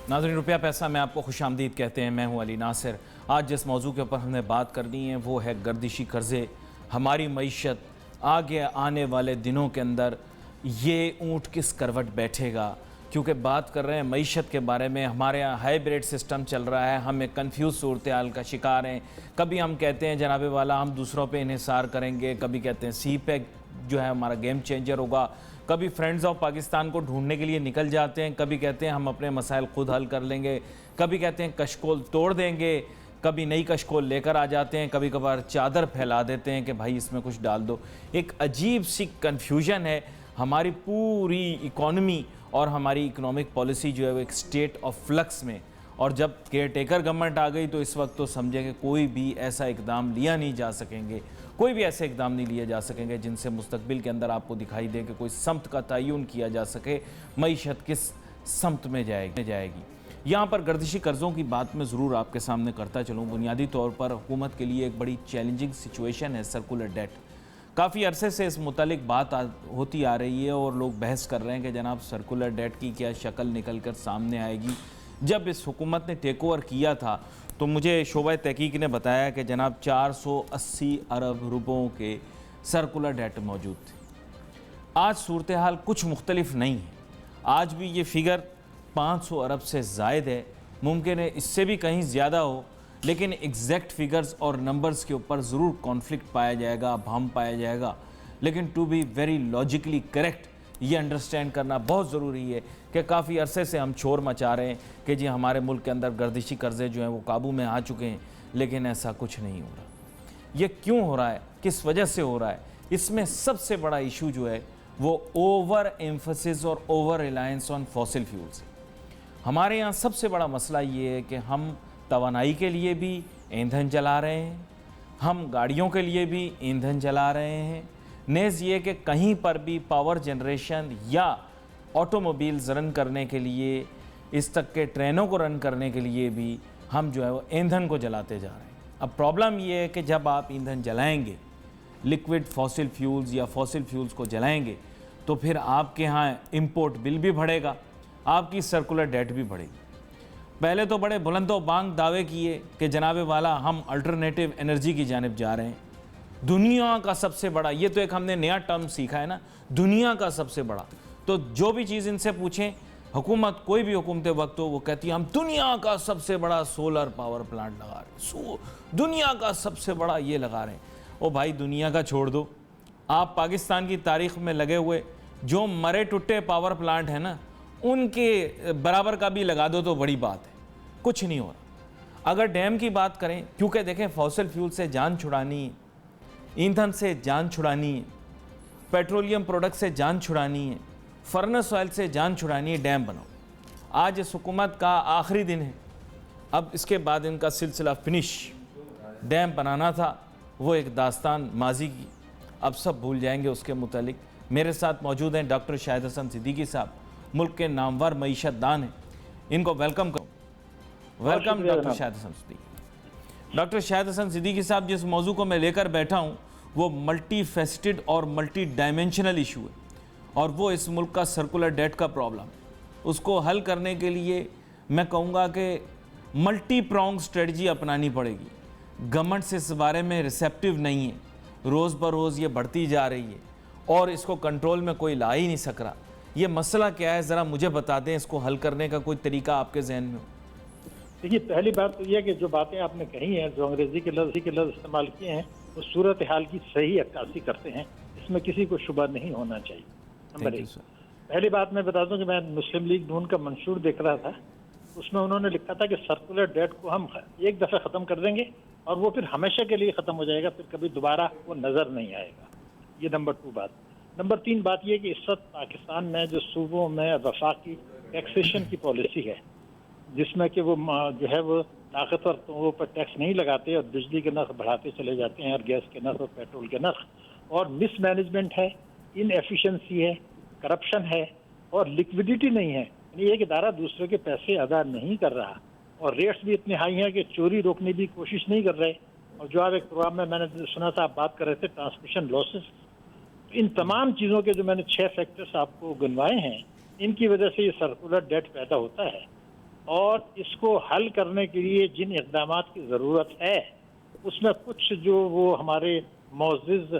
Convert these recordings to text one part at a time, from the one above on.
नाज़रीन, रुपया पैसा में आपको खुशामदीद कहते हैं। मैं हूं अली नासिर। आज जिस मौजू के ऊपर हमने बात करनी है वो है गर्दिशी कर्ज़े, हमारी मईशत, आगे आने वाले दिनों के अंदर ये ऊँट किस करवट बैठेगा। क्योंकि बात कर रहे हैं मईशत के बारे में। हमारे यहाँ हाइब्रिड सिस्टम चल रहा है, हम एक कन्फ्यूज़ सूरत हाल का शिकार हैं। कभी हम कहते हैं जनाब वाला हम दूसरों पे इन्हिसार करेंगे, कभी कहते हैं सी पैक जो है हमारा गेम चेंजर होगा, कभी फ्रेंड्स ऑफ पाकिस्तान को ढूंढने के लिए निकल जाते हैं, कभी कहते हैं हम अपने मसाइल खुद हल कर लेंगे, कभी कहते हैं कशकोल तोड़ देंगे, कभी नई कशकोल लेकर आ जाते हैं, कभी कभार चादर फैला देते हैं कि भाई इसमें कुछ डाल दो। एक अजीब सी कन्फ्यूजन है। हमारी पूरी इकॉनमी और हमारी इकोनॉमिक पॉलिसी जो है वो एक स्टेट ऑफ फ्लक्स में, और जब केयर टेकर गवर्नमेंट आ गई तो इस वक्त तो समझे कि कोई भी ऐसा इकदाम लिया नहीं जा सकेंगे, कोई भी ऐसे इकदाम नहीं लिए जा सकेंगे जिनसे मुस्तकबिल के अंदर आपको दिखाई दे कि कोई समत का तयन किया जा सके, मईशत किस समत में जाएगी। यहाँ पर गर्दिशी कर्ज़ों की बात मैं ज़रूर आपके सामने करता चलूँ। बुनियादी तौर पर हुकूमत के लिए एक बड़ी चैलेंजिंग सिचुएशन है सर्कुलर डेट। काफ़ी अरसे से इस मुतालिक बात होती आ रही है और लोग बहस कर रहे हैं कि जनाब सर्कुलर डेट की क्या शक्ल निकल कर सामने आएगी। जब इस हुकूमत ने टेक ओवर किया था तो मुझे शोबा तहकीक ने बताया कि जनाब 480 अरब रुपयों के सर्कुलर डेट मौजूद थे। आज सूरत हाल कुछ मुख्तलिफ नहीं है। आज भी ये फ़िगर 500 अरब से ज़ायद है, मुमकिन है इससे भी कहीं ज़्यादा हो, लेकिन एग्जैक्ट फिगर्स और नंबर्स के ऊपर ज़रूर कॉन्फ्लिक्ट पाया जाएगा, भ्रम पाया जाएगा। लेकिन to be very logically correct ये अंडरस्टैंड करना बहुत ज़रूरी है कि काफ़ी अरसे से हम शोर मचा रहे हैं कि जी हमारे मुल्क के अंदर गर्दिशी कर्ज़े जो हैं वो काबू में आ चुके हैं, लेकिन ऐसा कुछ नहीं हो रहा। ये क्यों हो रहा है, किस वजह से हो रहा है? इसमें सबसे बड़ा इशू जो है वो ओवर एम्फसिस और over reliance on fossil fuels. हमारे यहाँ सबसे बड़ा मसला ये है कि हम तवानाई के लिए भी ईंधन जला रहे हैं, हम गाड़ियों के लिए भी ईंधन जला रहे हैं, नेज़ ये कि कहीं पर भी पावर जनरेशन या ऑटोमोबाइल्स रन करने के लिए, इस तक के ट्रेनों को रन करने के लिए भी हम जो है वो ईंधन को जलाते जा रहे हैं। अब प्रॉब्लम ये है कि जब आप ईंधन जलाएंगे, लिक्विड फॉसिल फ्यूल्स या फॉसिल फ्यूल्स को जलाएंगे, तो फिर आपके यहाँ इंपोर्ट बिल भी बढ़ेगा, आपकी सर्कुलर डेट भी बढ़ेगी। पहले तो बड़े बुलंदो बांग दावे किए कि जनाबे वाला हम अल्टरनेटिव एनर्जी की जानिब जा रहे हैं, दुनिया का सबसे बड़ा, ये तो एक हमने नया टर्म सीखा है ना, दुनिया का सबसे बड़ा। तो जो भी चीज़ इनसे पूछें, हुकूमत कोई भी हुकूमत वक्त हो वो कहती है हम दुनिया का सबसे बड़ा सोलर पावर प्लांट लगा रहे हैं, दुनिया का सबसे बड़ा ये लगा रहे हैं। ओ भाई, दुनिया का छोड़ दो, आप पाकिस्तान की तारीख़ में लगे हुए जो मरे टुट्टे पावर प्लांट हैं ना, उनके बराबर का भी लगा दो तो बड़ी बात है, कुछ नहीं हो रहा। अगर डैम की बात करें, क्योंकि देखें फॉसिल फ्यूल से जान छुड़ानी है, ईंधन से जान छुड़ानी है, पेट्रोलियम प्रोडक्ट से जान छुड़ानी है, फर्नेस ऑयल से जान छुड़ानी है, डैम बनाओ। आज इस हुकूमत का आखिरी दिन है, अब इसके बाद इनका सिलसिला फिनिश। डैम बनाना था वो एक दास्तान माजी की, अब सब भूल जाएंगे उसके मुतालिक। मेरे साथ मौजूद हैं डॉक्टर शाहिद हसन सिद्दीकी साहब, मुल्क के नामवर मईशत दान हैं, इनको वेलकम करो। Welcome doctor Shahid Hasan Siddiqui. Doctor Shahid Hasan Siddiqui साहब, जिस मौजू को मैं लेकर बैठा हूँ वो मल्टी फेसेटेड और मल्टी डायमेंशनल इशू है, और वो इस मुल्क का सर्कुलर डेट का प्रॉब्लम है। उसको हल करने के लिए मैं कहूँगा कि मल्टी प्रॉन्ग स्ट्रेटजी अपनानी पड़ेगी। गवर्नमेंट से इस बारे में रिसेप्टिव नहीं है, रोज़ ब रोज़ ये बढ़ती जा रही है और इसको कंट्रोल में कोई ला ही नहीं सक रहा। ये मसला क्या है, ज़रा मुझे बता दें, इसको हल करने का कोई तरीका आपके जहन में हो? देखिए, पहली बात तो यह कि जो बातें आपने कही हैं, जो अंग्रेजी के लफ्ज़ इस्तेमाल किए हैं, वो सूरत हाल की सही अक्कासी करते हैं, इसमें किसी को शुबा नहीं होना चाहिए। नंबर एक। पहली बात मैं बता दूं कि मैं मुस्लिम लीग नून का मंशूर देख रहा था, उसमें उन्होंने लिखा था कि सर्कुलर डेट को हम एक दफ़ा ख़त्म कर देंगे और वो फिर हमेशा के लिए ख़त्म हो जाएगा, फिर कभी दोबारा वो नज़र नहीं आएगा। ये नंबर 2 बात। नंबर 3 बात ये कि इस वक्त पाकिस्तान में जो सूबों में वफाकी टैक्सेशन की पॉलिसी है, जिसमें कि वो जो है वो ताकतवर तों पर टैक्स नहीं लगाते और बिजली के नर्ख बढ़ाते चले जाते हैं और गैस के नर्ख और पेट्रोल के नर्ख, और मिसमैनेजमेंट है, इनएफिशिएंसी है, करप्शन है और लिक्विडिटी नहीं है। यानी एक इदारा दूसरे के पैसे अदा नहीं कर रहा और रेट्स भी इतने हाई हैं कि चोरी रोकने की कोशिश नहीं कर रहे। और जो आप एक प्रोग्राम में मैंने सुना था, आप बात कर रहे थे ट्रांसमिशन लॉसेस, इन तमाम चीज़ों के जो मैंने 6 फैक्टर्स आपको गिनवाए हैं, इनकी वजह से ये सर्कुलर डेट पैदा होता है। और इसको हल करने के लिए जिन इक़दामात की ज़रूरत है उसमें कुछ जो वो हमारे मौज़िज़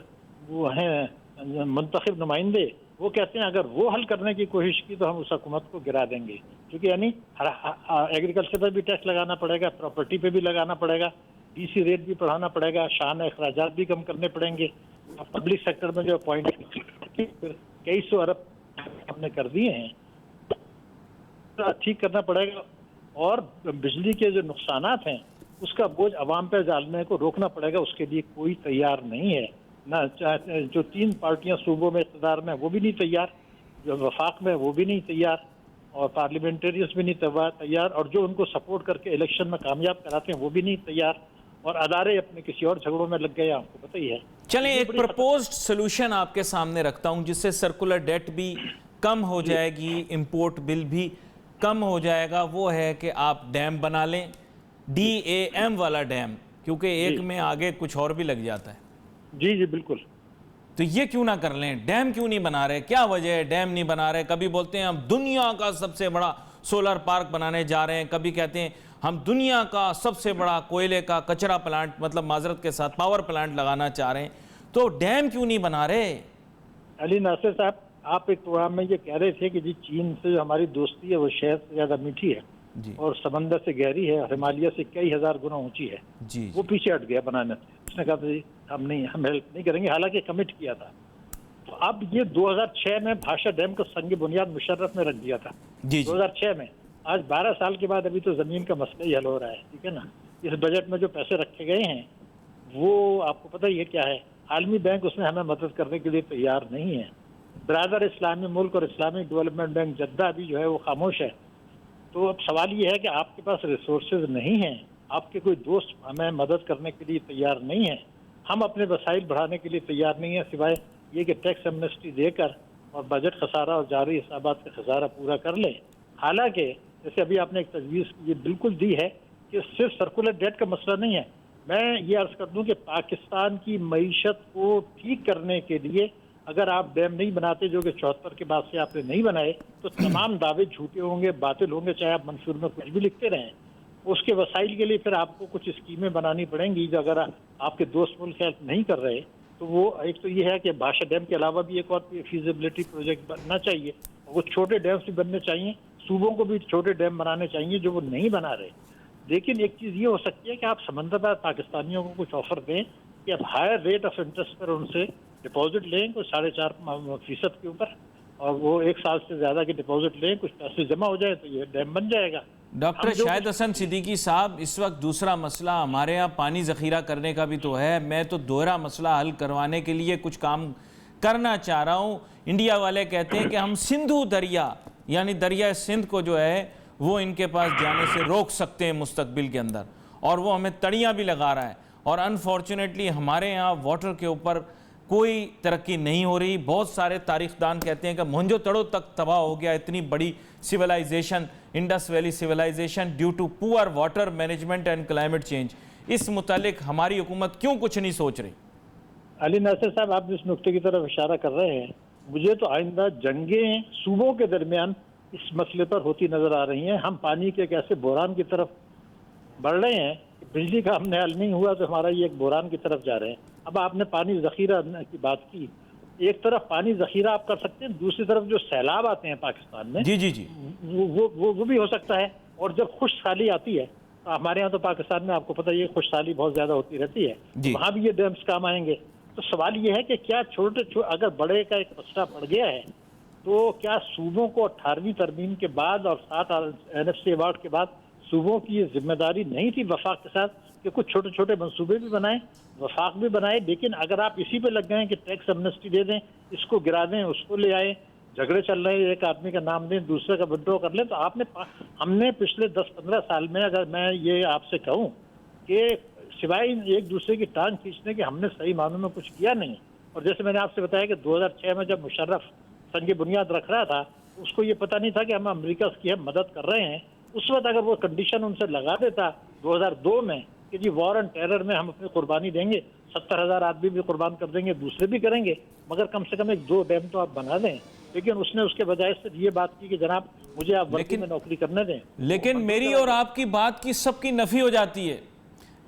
वो हैं मुंतखब नुमाइंदे, वो कहते हैं अगर वो हल करने की कोशिश की तो हम उस हुकूमत को गिरा देंगे, क्योंकि यानी एग्रीकल्चर पर भी टैक्स लगाना पड़ेगा, प्रॉपर्टी पे भी लगाना पड़ेगा, डीसी रेट भी बढ़ाना पड़ेगा, शान अखराजात भी कम करने पड़ेंगे, पब्लिक सेक्टर में जो पॉइंट कई सौ अरब हमने कर दिए हैं तो ठीक करना पड़ेगा, और बिजली के जो नुकसानात हैं उसका बोझ अवाम पर डालने को रोकना पड़ेगा। उसके लिए कोई तैयार नहीं है ना, जो 3 पार्टियां सूबों में इक़्तिदार में वो भी नहीं तैयार, जो वफाक में वो भी नहीं तैयार, और पार्लियामेंटेरियंस भी नहीं तैयार, और जो उनको सपोर्ट करके इलेक्शन में कामयाब कराते हैं वो भी नहीं तैयार, और अदारे अपने किसी और झगड़ों में लग गए, आपको पता ही है। चलें एक प्रपोज्ड सोल्यूशन आपके सामने रखता हूं जिससे सर्कुलर डेट भी कम हो जाएगी, इंपोर्ट बिल भी कम हो जाएगा। वो है कि आप डैम बना लें, DAM वाला डैम, क्योंकि एक में आगे कुछ और भी लग जाता है। जी जी बिल्कुल। तो ये क्यों ना कर लें, डैम क्यों नहीं बना रहे, क्या वजह है डैम नहीं बना रहे? कभी बोलते हैं हम दुनिया का सबसे बड़ा सोलर पार्क बनाने जा रहे हैं, कभी कहते हैं हम दुनिया का सबसे बड़ा कोयले का कचरा प्लांट, मतलब माजरत के साथ पावर प्लांट लगाना चाह रहे हैं, तो डैम क्यों नहीं बना रहे? अली नासिर साहब, आप एक प्रोग्राम में ये कह रहे थे कि जी चीन से जो हमारी दोस्ती है वो शहद से ज्यादा मीठी है जी। और समंदर से गहरी है, हिमालय से कई हजार गुना ऊंची है जी। वो पीछे हट गया बनाने से। उसने कहा भाई हम हेल्प नहीं करेंगे, हालांकि कमिट किया था। तो अब ये 2006 में भाषा डैम को संग बुनियाद मुशर्रफ ने रख दिया था जी। 2006 में। आज 12 साल के बाद अभी तो जमीन का मसला ही हल हो रहा है, ठीक है ना। इस बजट में जो पैसे रखे गए हैं वो आपको पता ही है क्या है। आलमी बैंक उसमें हमें मदद करने के लिए तैयार नहीं है। बरादर इस्लामी मुल्क और इस्लामिक डेवलपमेंट बैंक जद्दा भी जो है वो खामोश है। तो अब सवाल ये है कि आपके पास रिसोर्सेज नहीं हैं, आपके कोई दोस्त हमें मदद करने के लिए तैयार नहीं है, हम अपने वसाइल बढ़ाने के लिए तैयार नहीं है, सिवाय ये कि टैक्स एमनेस्टी देकर और बजट खसारा और जारी हिसाबात का खसारा पूरा कर लें। हालांकि जैसे अभी आपने एक तजवीज़ ये बिल्कुल दी है कि सिर्फ सर्कुलर डेट का मसला नहीं है। मैं ये अर्ज कर दूं कि पाकिस्तान की मईशत को ठीक करने के लिए अगर आप डैम नहीं बनाते, जो कि 74 के बाद से आपने नहीं बनाए, तो तमाम दावे झूठे होंगे, बातिल होंगे, चाहे आप मंशूर में कुछ भी लिखते रहें। उसके वसाइल के लिए फिर आपको कुछ स्कीमें बनानी पड़ेंगी, जो अगर आपके दोस्त मुल्क हेल्प नहीं कर रहे तो वो एक तो ये है कि भाषा डैम के अलावा भी एक और फीजिबिलिटी प्रोजेक्ट बनना चाहिए, वो छोटे डैम्स भी बनने चाहिए, सूबों को भी छोटे डैम बनाने चाहिए जो वो नहीं बना रहे। लेकिन एक चीज़ ये हो सकती है कि आप समंदरदार पाकिस्तानियों को कुछ ऑफर दें कि आप हायर रेट ऑफ इंटरेस्ट पर उनसे डिपॉजिट लें, कुछ 4.5% के ऊपर, और वो 1 साल से ज़्यादा के डिपॉजिट लें, कुछ पैसे जमा हो जाए तो ये डैम बन जाएगा। डॉक्टर शाहिद हसन सिद्दीकी साहब, इस वक्त दूसरा मसला हमारे यहाँ पानी ज़ख़ीरा करने का भी तो है। मैं तो दोहरा मसला हल करवाने के लिए कुछ काम करना चाह रहा हूँ। इंडिया वाले कहते हैं कि हम सिंधु दरिया यानी दरिया सिंध को जो है वो इनके पास जाने से रोक सकते हैं मुस्तकबिल के अंदर, और वो हमें तड़ियाँ भी लगा रहा है। और अनफॉर्चुनेटली हमारे यहाँ वाटर के ऊपर कोई तरक्की नहीं हो रही। बहुत सारे तारीखदान कहते हैं कि मोहनजोदड़ो तक तबाह हो गया, इतनी बड़ी civilisation, Indus valley civilisation, due to poor water management and climate change. इस मुतालिक हमारी हुकूमत क्यों कुछ नहीं सोच रही? अली नासिर साहब, आप जिस नुक्ते की तरफ इशारा कर रहे हैं, मुझे तो आइंदा जंगें सूबों के दरमियान इस मसले पर होती नजर आ रही हैं। हम पानी के एक ऐसे बहरान की तरफ बढ़ रहे हैं, बिजली का हमने हल नहीं हुआ तो हमारा ये एक बहरान की तरफ जा रहे हैं। अब आपने पानी जखीरा की बात की, एक तरफ पानी जखीरा आप कर सकते हैं, दूसरी तरफ जो सैलाब आते हैं पाकिस्तान में जी जी जी वो भी हो सकता है। और जब खुशहाली आती है, तो हमारे यहाँ तो पाकिस्तान में आपको पता है खुशहाली बहुत ज्यादा होती रहती है, वहाँ भी ये डैम्स काम आएंगे। तो सवाल ये है कि क्या छोटे अगर बड़े का एक मसला पड़ गया है तो क्या सूबों को 18वीं तरमीम के बाद और 7 NFC अवार्ड के बाद सूबों की ये जिम्मेदारी नहीं थी वफाक के साथ कि कुछ छोटे छोटे मंसूबे भी बनाएं, वफाक भी बनाए? लेकिन अगर आप इसी पे लग गए कि टैक्स एमनेस्टी दे दें, इसको गिरा दें, उसको ले आए, झगड़े चल रहे हैं, एक आदमी का नाम दें, दूसरे का विड्रॉ कर लें, तो हमने पिछले 10-15 साल में, अगर मैं ये आपसे कहूँ कि सिवाय एक दूसरे की टांग खींचने के हमने सही मानों में कुछ किया नहीं। और जैसे मैंने आपसे बताया कि 2006 में जब मुशर्रफ संग बुनियाद रख रहा था, उसको ये पता नहीं था कि हम अमेरिका की हम मदद कर रहे हैं। उस वक्त अगर वो कंडीशन उनसे लगा देता 2002 में कि जी वॉर एंड टेरर में हम अपनी कुर्बानी देंगे, 70,000 आदमी भी कुर्बान कर देंगे, दूसरे भी करेंगे, मगर कम से कम 1-2 डैम तो आप बना दें, लेकिन उसने उसके बजाय से ये बात की कि जनाब मुझे आप वर्दी में नौकरी करने दें। लेकिन मेरी और आपकी बात की सबकी नफी हो जाती है।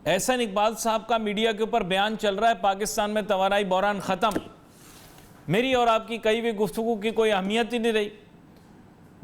एहसन इकबाल साहब का मीडिया के ऊपर बयान चल रहा है, पाकिस्तान में तवानाई बहरान खत्म। मेरी और आपकी कई भी गुफ्तगू की कोई अहमियत ही नहीं रही।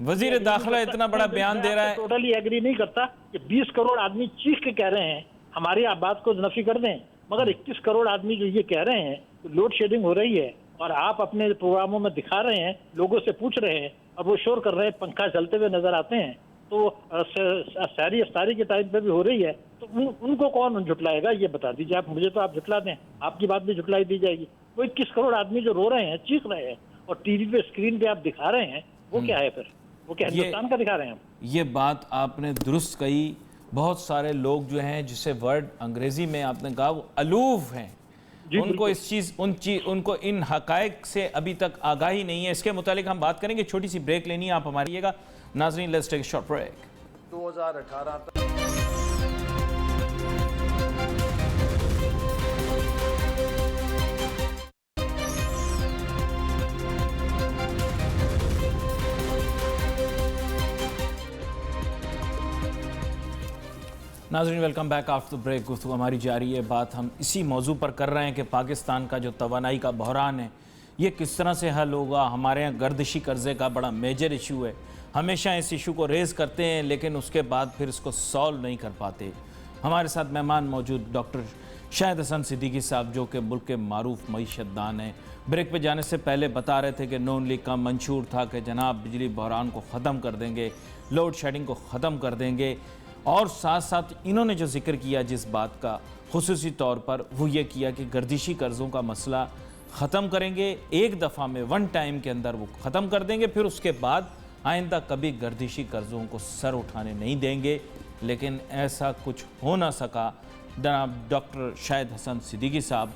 वजीर दाखिला इतना बड़ा बयान दे रहा है। टोटली एग्री नहीं करता कि 20 करोड़ आदमी चीख के कह रहे हैं हमारी आप बात को नफी कर दें, मगर 21 करोड़ आदमी जो ये कह रहे हैं तो लोड शेडिंग हो रही है और आप अपने प्रोग्रामों में दिखा रहे हैं, लोगों से पूछ रहे हैं और वो शोर कर रहे हैं, पंखा चलते हुए नजर आते हैं, तो शहरी अफ्तारी के टाइम पे भी हो रही है, तो उनको कौन झुटलाएगा ये बता दीजिए आप मुझे। तो आप झुटला दें, आपकी बात भी झुटलाई दी जाएगी। वो 21 करोड़ आदमी जो रो रहे हैं, चीख रहे हैं और टीवी पे स्क्रीन पे आप दिखा रहे हैं, वो क्या है फिर? वो क्या हिंदुस्तान का दिखा रहे हैं? ये बात आपने दुरुस्त कही। बहुत सारे लोग जो हैं, जिसे वर्ड अंग्रेजी में आपने कहा, वो अलूफ हैं, उनको इस चीज़ उनको इन हकायक से अभी तक आगाही नहीं है। इसके मुतालिक हम बात करेंगे। छोटी सी ब्रेक लेनी है, आप हमारी नाज़रीन, let's take a short break. 2018 तक नाज़रीन, वेलकम बैक आफ्टर ब्रेक। गुफ्तगू हमारी जारी है। बात हम इसी मौजू पर कर रहे हैं कि पाकिस्तान का जो तवानाई का बहरान है, ये किस तरह से हल होगा। हमारे यहाँ गर्दिशी कर्ज़े का बड़ा मेजर इशू है। हमेशा इस इशू को रेज़ करते हैं, लेकिन उसके बाद फिर इसको सॉल्व नहीं कर पाते। हमारे साथ मेहमान मौजूद डॉक्टर शाहिद हसन सिद्दीकी साहब, जो कि मुल्क के मारूफ मईशतदान हैं। ब्रेक पे जाने से पहले बता रहे थे कि नून लीग का मंशूर था कि जनाब बिजली बहरान को ख़त्म कर देंगे, लोड शेडिंग को ख़त्म कर देंगे, और साथ साथ इन्होंने जो जिक्र किया जिस बात का खुसूसी तौर पर, वो ये किया कि गर्दिशी कर्ज़ों का मसला ख़त्म करेंगे, एक दफ़ा में वन टाइम के अंदर वो ख़त्म कर देंगे, फिर उसके बाद आइंदा कभी गर्दिशी कर्ज़ों को सर उठाने नहीं देंगे। लेकिन ऐसा कुछ हो ना सका। जनाब डॉक्टर शाहिद हसन सिद्दीकी साहब,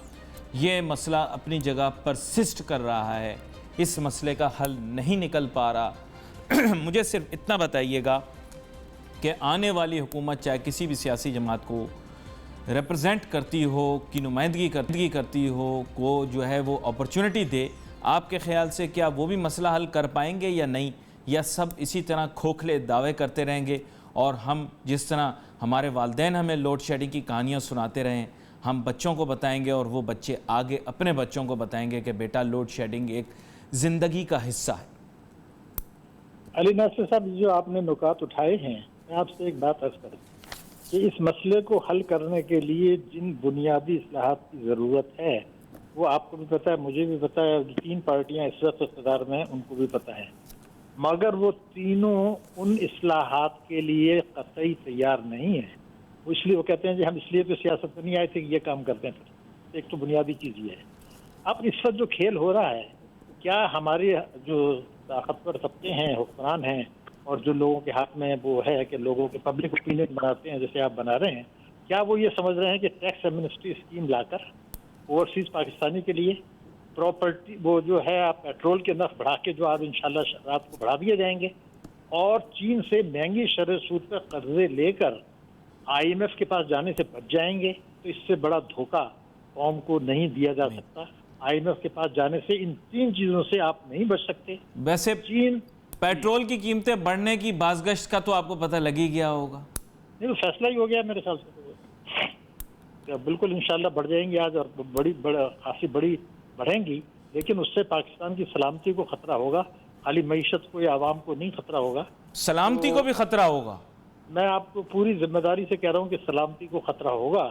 ये मसला अपनी जगह परसिस्ट कर रहा है, इस मसले का हल नहीं निकल पा रहा। मुझे सिर्फ इतना बताइएगा कि आने वाली हुकूमत चाहे किसी भी सियासी जमात को रिप्रेजेंट करती हो, की नुमाइंदगी करती हो, को जो है वो अपॉर्चुनिटी दे, आपके ख्याल से क्या वो भी मसला हल कर पाएंगे या नहीं, या सब इसी तरह खोखले दावे करते रहेंगे और हम जिस तरह हमारे वालिदैन हमें लोड शेडिंग की कहानियाँ सुनाते रहें, हम बच्चों को बताएंगे और वो बच्चे आगे अपने बच्चों को बताएंगे कि बेटा लोड शेडिंग एक ज़िंदगी का हिस्सा है। अली नासिर साहब, जो आपने नुकात उठाए हैं, मैं आपसे एक बात अर्ज करूँ कि इस मसले को हल करने के लिए जिन बुनियादी इस्लाहात की ज़रूरत है, वो आपको भी पता है, मुझे भी पता है, 3 पार्टियां इस वक्त इक़्तिदार में हैं, उनको भी पता है, मगर वो तीनों उन इस्लाहात के लिए कतई तैयार नहीं है। वो इसलिए वो कहते हैं कि हम इसलिए तो सियासत में नहीं आए थे कि ये काम करते हैं। फिर एक तो बुनियादी चीज़ ये है। अब इस वक्त जो खेल हो रहा है, क्या हमारे जो ताकतवर तबके हैं, हुक्मरान हैं, और जो लोगों के हाथ में वो है कि लोगों के पब्लिक ओपिनियन बनाते हैं, जैसे आप बना रहे हैं, क्या वो ये समझ रहे हैं कि टैक्स एमनेस्टी स्कीम लाकर ओवरसीज पाकिस्तानी के लिए प्रॉपर्टी, वो जो है आप पेट्रोल के नर्ख बढ़ा के जो आज इंशाल्लाह रात को बढ़ा दिए जाएंगे, और चीन से महंगी शरह सूद पर कर्जे लेकर IMF के पास जाने से बच जाएंगे, तो इससे बड़ा धोखा कौम को नहीं दिया जा सकता। IMF के पास जाने से इन 3 चीज़ों से आप नहीं बच सकते। वैसे चीन पेट्रोल की कीमतें बढ़ने की बाज़गश्त का तो आपको पता लग ही गया होगा। नहीं, तो फैसला ही हो गया मेरे ख्याल से। तो बिल्कुल इंशाल्लाह बढ़ जाएंगी आज, और खासी बड़ी बढ़ेंगी, लेकिन उससे पाकिस्तान की सलामती को खतरा होगा, खाली मईशत को या आवाम को नहीं खतरा होगा। सलामती को भी खतरा होगा। मैं आपको पूरी जिम्मेदारी से कह रहा हूँ कि सलामती को खतरा होगा।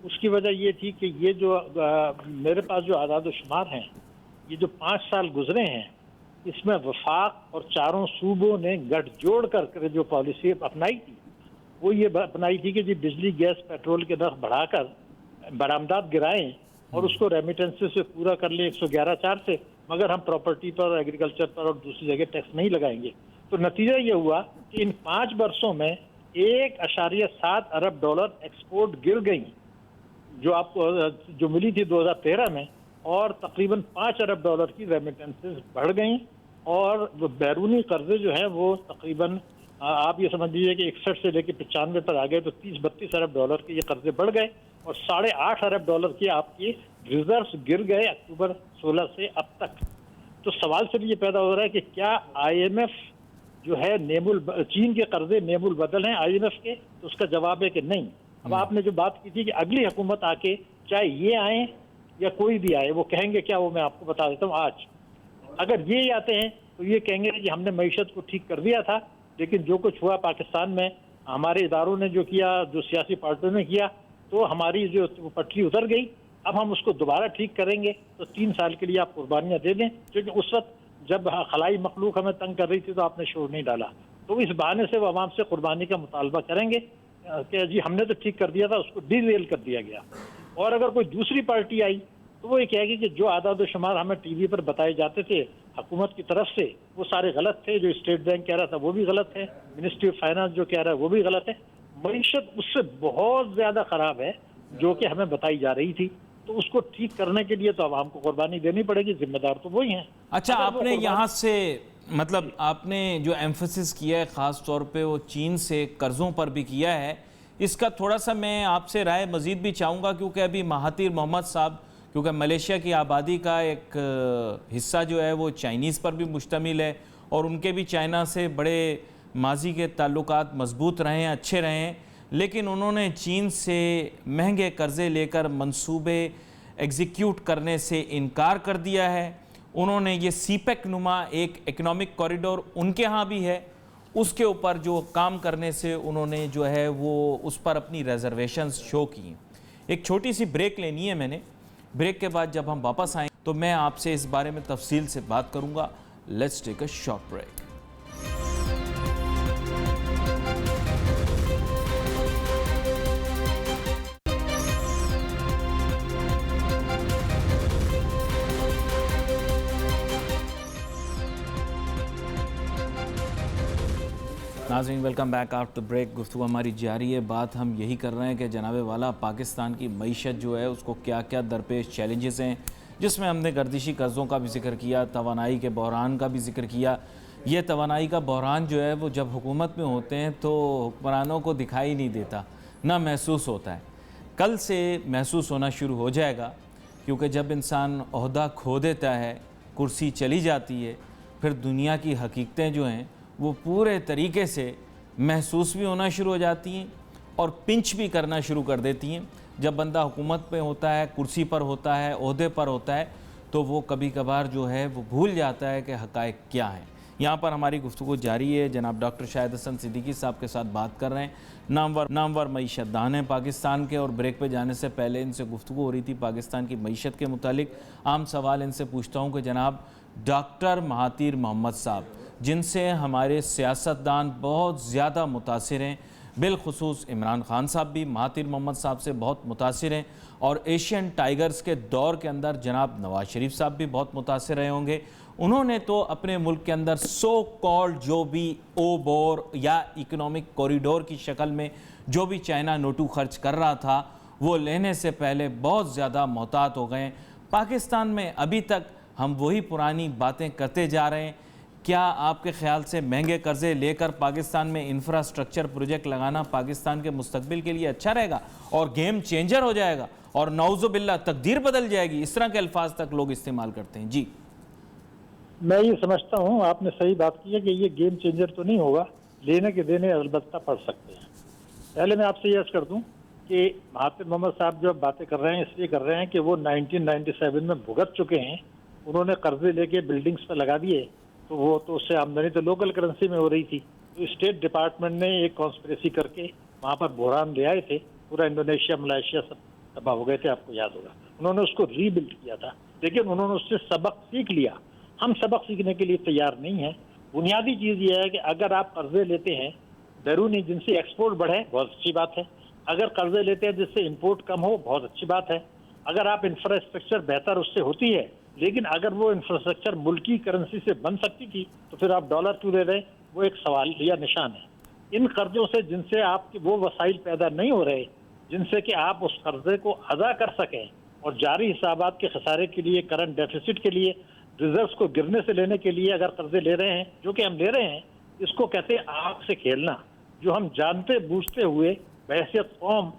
उसकी वजह ये थी कि ये जो मेरे पास जो आदाद शुमार हैं, ये जो 5 साल गुजरे हैं, इसमें वफाक और चारों सूबों ने गठजोड़ कर जो पॉलिसी अपनाई थी, वो ये अपनाई थी कि जी बिजली, गैस, पेट्रोल के नर्ख बढ़ाकर बरामदात गिराएं और उसको रेमिटेंसेस से पूरा कर लें 111(4) से, मगर हम प्रॉपर्टी पर, एग्रीकल्चर पर और दूसरी जगह टैक्स नहीं लगाएंगे। तो नतीजा ये हुआ कि इन 5 वर्षों में 1.7 अरब डॉलर एक्सपोर्ट गिर गई, जो आपको जो मिली थी 2013 में, और तकरीबन 5 अरब डॉलर की रेमिटेंसेस बढ़ गई, और बैरूनी कर्जे जो हैं वो तकरीबन आप ये समझ लीजिए कि 61 से लेकर 95 पर आ गए, तो 30-32 अरब डॉलर के ये कर्जे बढ़ गए, और 8.5 अरब डॉलर के आपके रिजर्व्स गिर गए अक्टूबर 16 से अब तक। तो सवाल सिर्फ ये पैदा हो रहा है कि क्या IMF जो है चीन के कर्जे नेमुल बदल हैं IMF के, तो उसका जवाब है कि नहीं। अब आपने जो बात की थी कि अगली हुकूमत आके चाहे ये आए या कोई भी आए, वो कहेंगे क्या, वो मैं आपको बता देता हूँ। आज अगर ये आते हैं तो ये कहेंगे कि हमने मईशत को ठीक कर दिया था, लेकिन जो कुछ हुआ पाकिस्तान में, हमारे इदारों ने जो किया, जो सियासी पार्टियों ने किया, तो हमारी जो पटरी उतर गई, अब हम उसको दोबारा ठीक करेंगे, तो 3 साल के लिए आप कुर्बानियां दे दें। क्योंकि उस वक्त जब खलाई मखलूक हमें तंग कर रही थी तो आपने शोर नहीं डाला, तो इस बहाने से वो आवाम से कुर्बानी का मुतालबा करेंगे कि जी हमने तो ठीक कर दिया था, उसको डिरेल कर दिया गया। और अगर कोई दूसरी पार्टी आई तो वो ये कहेगी कि जो आदाद शुमार हमें टीवी पर बताए जाते थे हुकूमत की तरफ से, वो सारे गलत थे। जो स्टेट बैंक कह रहा था वो भी गलत है, मिनिस्ट्री ऑफ फाइनेंस जो कह रहा है वो भी गलत है। मईशत उससे बहुत ज्यादा खराब है जो कि हमें बताई जा रही थी, तो उसको ठीक करने के लिए तो आवाम को कुर्बानी देनी पड़ेगी, जिम्मेदार तो वही हैं। अच्छा, आपने यहाँ से मतलब आपने जो एम्फसिस किया है ख़ास तौर पे वो चीन से कर्ज़ों पर भी किया है, इसका थोड़ा सा मैं आपसे राय मज़ीद भी चाहूँगा, क्योंकि अभी महातिर मोहम्मद साहब, क्योंकि मलेशिया की आबादी का एक हिस्सा जो है वो चाइनीज़ पर भी मुश्तमिल है और उनके भी चाइना से बड़े माजी के ताल्लुकात मजबूत रहे हैं, अच्छे रहे हैं, लेकिन उन्होंने चीन से महंगे कर्ज़े लेकर मंसूबे एग्जीक्यूट करने से इनकार कर दिया है। उन्होंने ये सीपेक नुमा एक इकोनॉमिक कॉरिडोर उनके यहाँ भी है, उसके ऊपर जो काम करने से उन्होंने जो है वो उस पर अपनी रिजर्वेशंस शो की। एक छोटी सी ब्रेक लेनी है मैंने, ब्रेक के बाद जब हम वापस आएँ तो मैं आपसे इस बारे में तफसील से बात करूँगा। Let's take a short break. नाज़रीन, वेलकम बैक आफ्टर ब्रेक। गुफ्तगू हमारी जारी है। बात हम यही कर रहे हैं कि जनाबे वाला पाकिस्तान की मईशत जो है उसको क्या क्या दरपेश चैलेंजेस हैं, जिसमें हमने गर्दिशी कर्ज़ों का भी जिक्र किया, तवानाई के बहरान का भी जिक्र किया। ये तवानाई का बहरान जो है वो जब हुकूमत में होते हैं तो हुक्मरानों को दिखाई नहीं देता, ना महसूस होता है। कल से महसूस होना शुरू हो जाएगा, क्योंकि जब इंसान ओहदा खो देता है, कुर्सी चली जाती है, फिर दुनिया की हकीकतें जो हैं वो पूरे तरीके से महसूस भी होना शुरू हो जाती हैं और पिंच भी करना शुरू कर देती हैं। जब बंदा हुकूमत पे होता है, कुर्सी पर होता है, ओहदे पर होता है, तो वो कभी कभार जो है वो भूल जाता है कि हक़ाइक़ क्या हैं। यहाँ पर हमारी गुफ्तगू जारी है। जनाब डॉक्टर शाहिद हसन सिद्दीकी साहब के साथ बात कर रहे हैं, नामवर मईशतदान हैं पाकिस्तान के। और ब्रेक पे जाने से पहले इनसे गुफ्तगू हो रही थी पाकिस्तान की मईशत के मुतालिक। आम सवाल इनसे पूछता हूँ कि जनाब डॉक्टर महातिर मोहम्मद साहब, जिनसे हमारे सियासतदान बहुत ज़्यादा मुतासिर हैं, बिलखुसूस इमरान खान साहब भी महातिर मोहम्मद साहब से बहुत मुतासिर हैं, और एशियन टाइगर्स के दौर के अंदर जनाब नवाज शरीफ साहब भी बहुत मुतासिर रहे होंगे। उन्होंने तो अपने मुल्क के अंदर सो कॉल्ड जो भी ओबोर या इकोनॉमिक कॉरिडोर की शक्ल में जो भी चाइना नोटू खर्च कर रहा था वो लेने से पहले बहुत ज़्यादा मोहतात हो गए। पाकिस्तान में अभी तक हम वही पुरानी बातें करते जा रहे हैं। क्या आपके ख्याल से महंगे कर्जे लेकर पाकिस्तान में इंफ्रास्ट्रक्चर प्रोजेक्ट लगाना पाकिस्तान के मुस्तकबिल के लिए अच्छा रहेगा और गेम चेंजर हो जाएगा और नौजुबिल्ला तकदीर बदल जाएगी? इस तरह के अल्फाज तक लोग इस्तेमाल करते हैं। जी, मैं ये समझता हूँ आपने सही बात की है कि ये गेम चेंजर तो नहीं होगा, लेने के देने अलबत्ता पड़ सकते हैं। पहले मैं आपसे यह कर दूं कि महातिर मोहम्मद साहब जो बातें कर रहे हैं इसलिए कर रहे हैं कि वो 1997 में भुगत चुके हैं। उन्होंने कर्जे लेके बिल्डिंग्स पर लगा दिए, तो वो तो उससे आमदनी तो लोकल करेंसी में हो रही थी। तो स्टेट डिपार्टमेंट ने एक कॉन्स्पिरेसी करके वहाँ पर बहरान ले आए थे, पूरा इंडोनेशिया मलेशिया सब तबाह हो गए थे, आपको याद होगा। उन्होंने उसको रीबिल्ड किया था, लेकिन उन्होंने उससे सबक सीख लिया। हम सबक सीखने के लिए तैयार नहीं हैं। बुनियादी चीज़ ये है कि अगर आप कर्जे लेते हैं बैरूनी, जिनसे एक्सपोर्ट बढ़े, बहुत अच्छी बात है। अगर कर्जे लेते हैं जिससे इंपोर्ट कम हो, बहुत अच्छी बात है। अगर आप इंफ्रास्ट्रक्चर बेहतर उससे होती है, लेकिन अगर वो इंफ्रास्ट्रक्चर मुल्की करेंसी से बन सकती थी तो फिर आप डॉलर क्यों ले रहे, वो एक सवाल या निशान है। इन कर्जों से जिनसे आपके वो वसाइल पैदा नहीं हो रहे जिनसे कि आप उस कर्जे को अदा कर सकें, और जारी हिसाबात के खसारे के लिए, करंट डेफिसिट के लिए, रिजर्व्स को गिरने से लेने के लिए अगर कर्जे ले रहे हैं, जो कि हम ले रहे हैं, इसको कहते हैं आग से खेलना। जो हम जानते बूझते हुए बहैसियत कौम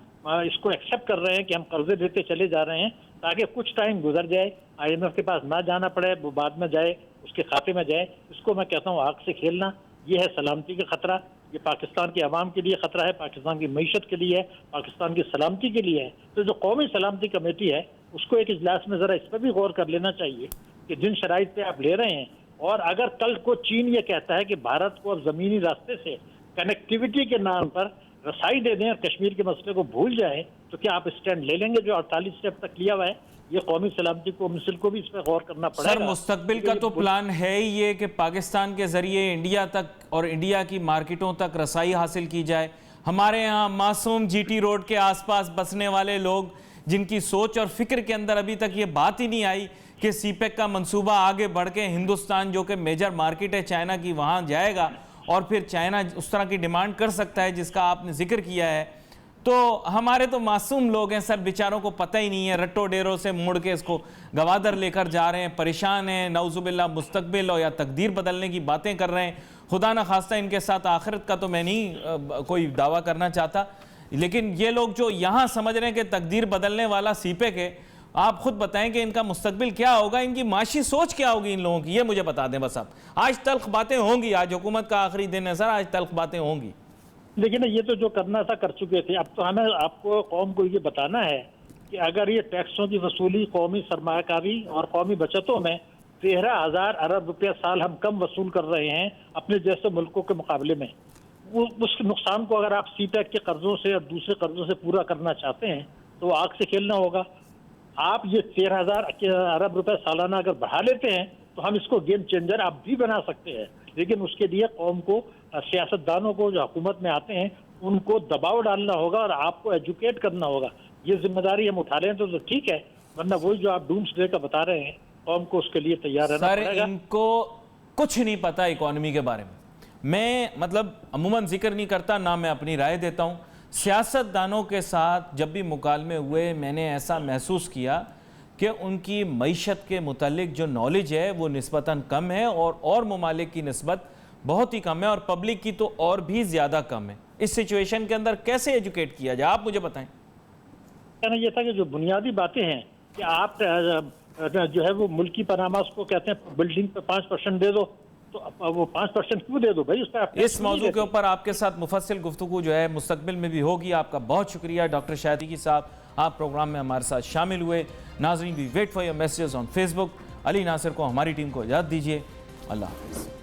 इसको एक्सेप्ट कर रहे हैं कि हम कर्जे लेते चले जा रहे हैं ताकि कुछ टाइम गुजर जाए, IMF के पास ना जाना पड़े, वो बाद में जाए उसके खाते में जाए। इसको मैं कहता हूँ आग से खेलना। ये है सलामती का खतरा, ये पाकिस्तान के अवाम के लिए खतरा है, पाकिस्तान की मईशत के लिए है, पाकिस्तान की सलामती के लिए है। तो जो कौमी सलामती कमेटी है उसको एक इजलास में ज़रा इस पर भी गौर कर लेना चाहिए कि जिन शराइत पे आप ले रहे हैं, और अगर कल को चीन ये कहता है कि भारत को अब ज़मीनी रास्ते से कनेक्टिविटी के नाम पर रसाई दे दें और कश्मीर के मसले को भूल जाए, तो क्या आप स्टैंड ले लेंगे जो 48 स्टेप तक लिया हुआ है? ये कौमी सलामती कौंसिल को भी इस पर गौर करना पड़ेगा। सर, मुस्तकबिल का तो प्लान है ही ये कि पाकिस्तान के जरिए इंडिया तक और इंडिया की मार्केटों तक रसाई हासिल की जाए। हमारे यहाँ मासूम जीटी रोड के आसपास बसने वाले लोग, जिनकी सोच और फिक्र के अंदर अभी तक ये बात ही नहीं आई कि सीपेक का मंसूबा आगे बढ़ के हिंदुस्तान, जो कि मेजर मार्केट है चाइना की, वहाँ जाएगा और फिर चाइना उस तरह की डिमांड कर सकता है जिसका आपने जिक्र किया है। तो हमारे तो मासूम लोग हैं सर, बेचारों को पता ही नहीं है, रट्टो डेरों से मुड़ के इसको गवादर लेकर जा रहे हैं, परेशान हैं, नौजुबिल्ला मुस्तकबिल और या तकदीर बदलने की बातें कर रहे हैं। खुदा न खास्ता इनके साथ आखिरत का तो मैं नहीं कोई दावा करना चाहता, लेकिन ये लोग जो यहाँ समझ रहे हैं कि तकदीर बदलने वाला सीपेक है, आप खुद बताएं कि इनका मुस्तकबिल क्या होगा, इनकी माशी सोच क्या होगी इन लोगों की, ये मुझे बता दें बस आप। आज तल्ख बातें होंगी, आज हुकूमत का आखिरी दिन है सर, आज तल्ख बातें होंगी। लेकिन ये तो जो करना था कर चुके थे। अब तो हमें आपको कौम को ये बताना है कि अगर ये टैक्सों की वसूली कौमी सरमायाकारी और कौमी बचतों में 13,000 अरब रुपया साल हम कम वसूल कर रहे हैं अपने जैसे मुल्कों के मुकाबले में, उस नुकसान को अगर आप सीपेक के कर्जों से और दूसरे कर्जों से पूरा करना चाहते हैं तो आग से खेलना होगा। आप ये 13,000 अरब रुपए सालाना अगर बढ़ा लेते हैं तो हम इसको गेम चेंजर आप भी बना सकते हैं, लेकिन उसके लिए कौम को, सियासतदानों को जो हुकूमत में आते हैं उनको दबाव डालना होगा और आपको एजुकेट करना होगा। ये जिम्मेदारी हम उठा लें तो ठीक है, वरना वही जो आप डूम्सडे का बता रहे हैं, कौम को उसके लिए तैयार रहना पड़ेगा। इनको कुछ नहीं पता इकोनॉमी के बारे में। मैं मतलब अमूमन जिक्र नहीं करता, ना मैं अपनी राय देता हूँ। सियासतदानों के साथ जब भी मुकालमे हुए मैंने ऐसा महसूस किया कि उनकी मईशत के मुतालिक जो नॉलेज है वो निस्बतन कम है और ममालिक की निस्बत बहुत ही कम है, और पब्लिक की तो और भी ज़्यादा कम है। इस सिचुएशन के अंदर कैसे एजुकेट किया जाए, आप मुझे बताएं। कहना यह था कि जो बुनियादी बातें हैं कि आप जो है वो मुल्की पनामास को कहते हैं बिल्डिंग पे 5% दे दो, तो वो 5% क्यों दे दो भाई, उस पर इस मौजू के ऊपर आपके साथ मुफस्सिल गुफ्तगू जो है मुस्तकबिल में भी होगी। आपका बहुत शुक्रिया डॉक्टर शाहिदी साहब, आप प्रोग्राम में हमारे साथ शामिल हुए। नाज़रीन, we wait for your messages on Facebook. Ali Nasir को, हमारी टीम को इजाज़त दीजिए। अल्लाह हाफ़िज़।